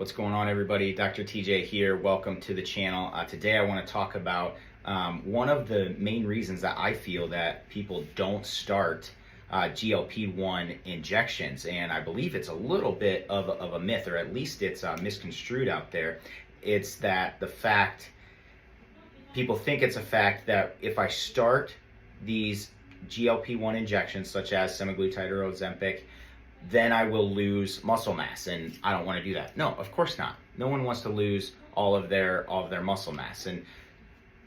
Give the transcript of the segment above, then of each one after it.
What's going on, everybody? Dr. TJ here. Welcome to the channel. Today I want to talk about one of the main reasons that I feel that people don't start GLP-1 injections, and I believe it's a little bit of a myth, or at least it's misconstrued out there. It's that people think it's a fact that if I start these GLP-1 injections, such as semaglutide or Ozempic, then I will lose muscle mass, and I don't want to do that. No, of course not. No one wants to lose all of their muscle mass, and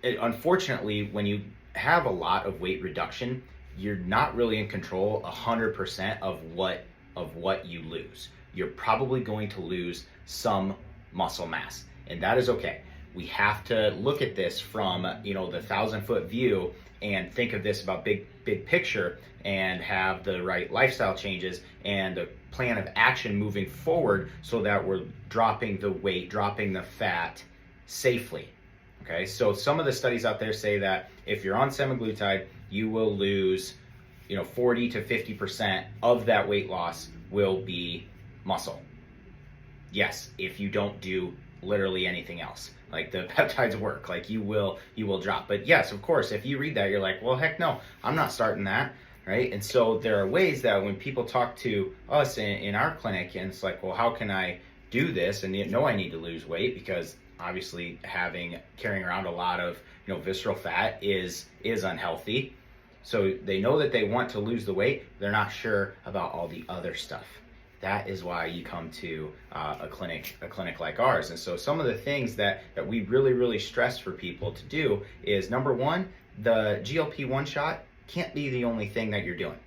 unfortunately, when you have a lot of weight reduction, you're not really in control 100% of what you lose. You're probably going to lose some muscle mass, and that is okay. We have to look at this from the 1,000-foot view and think of this about big picture, and have the right lifestyle changes and a plan of action moving forward so that we're dropping the weight, dropping the fat safely. Okay, so some of the studies out there say that if you're on semaglutide, you will lose 40 to 50% of that weight loss will be muscle. Yes, if you don't do literally anything else, like the peptides work, like you will drop. But yes, of course, if you read that, you're like, well, heck no, I'm not starting that, right? And so there are ways that when people talk to us in our clinic, and it's like, well, how can I do this? And you know I need to lose weight, because obviously carrying around a lot of visceral fat is unhealthy. So they know that they want to lose the weight, they're not sure about all the other stuff. That is why you come to a clinic like ours. And so some of the things that we really stress for people to do is, number one, the GLP-1 shot can't be the only thing that you're doing.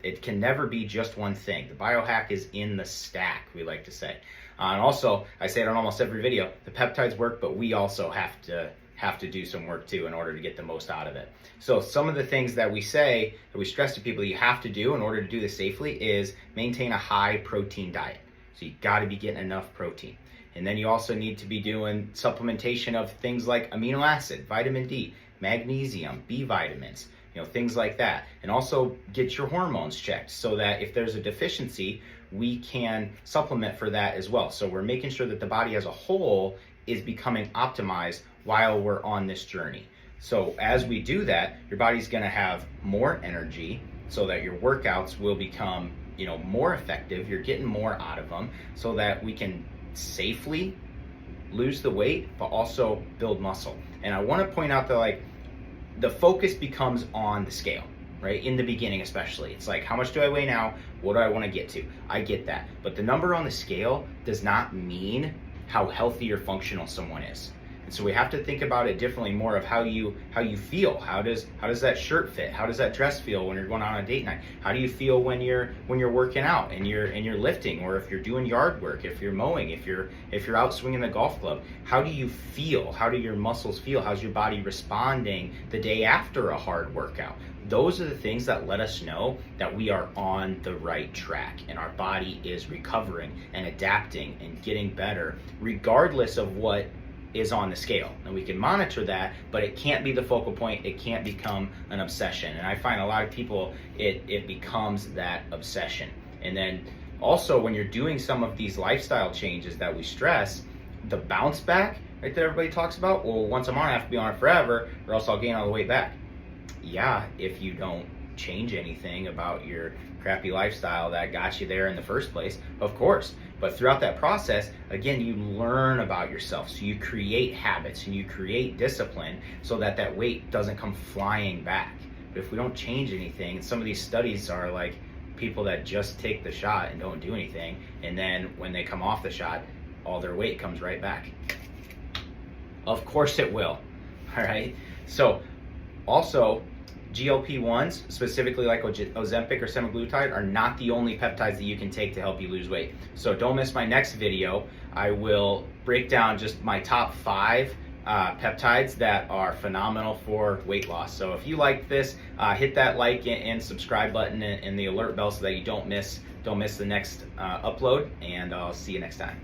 It can never be just one thing. The biohack is in the stack, we like to say. And also, I say it on almost every video, the peptides work, but we also have to do some work too in order to get the most out of it. So some of the things that we stress to people you have to do in order to do this safely is maintain a high protein diet. So you got to be getting enough protein. And then you also need to be doing supplementation of things like amino acid, vitamin D, magnesium, B vitamins, things like that. And also get your hormones checked so that if there's a deficiency, we can supplement for that as well. So we're making sure that the body as a whole is becoming optimized while we're on this journey. So as we do that, your body's going to have more energy so that your workouts will become, more effective. You're getting more out of them so that we can safely lose the weight, but also build muscle. And I want to point out that the focus becomes on the scale, right? In the beginning, especially. It's like, how much do I weigh now? What do I want to get to? I get that. But the number on the scale does not mean how healthy or functional someone is. And so we have to think about it differently, more of how you feel. How does that shirt fit? How does that dress feel when you're going on a date night? How do you feel when you're working out and you're lifting, or if you're doing yard work, if you're mowing, if you're out swinging the golf club? How do you feel? How do your muscles feel? How's your body responding the day after a hard workout? Those are the things that let us know that we are on the right track and our body is recovering and adapting and getting better, regardless of what is on the scale. And we can monitor that, but it can't be the focal point. It can't become an obsession. And I find a lot of people, it becomes that obsession. And then also, when you're doing some of these lifestyle changes that we stress, the bounce back, right, that everybody talks about, well, once I'm on, I have to be on it forever, or else I'll gain all the weight back. Yeah, if you don't change anything about your crappy lifestyle that got you there in the first place, of course. But throughout that process, again, you learn about yourself. So you create habits and you create discipline so that weight doesn't come flying back. But if we don't change anything, and some of these studies are like people that just take the shot and don't do anything, and then when they come off the shot, all their weight comes right back. Of course it will, all right? So also, GLP-1s, specifically like Ozempic or semaglutide, are not the only peptides that you can take to help you lose weight. So don't miss my next video. I will break down just my top 5 peptides that are phenomenal for weight loss. So if you liked this, hit that like and subscribe button and the alert bell so that you don't miss the next upload, and I'll see you next time.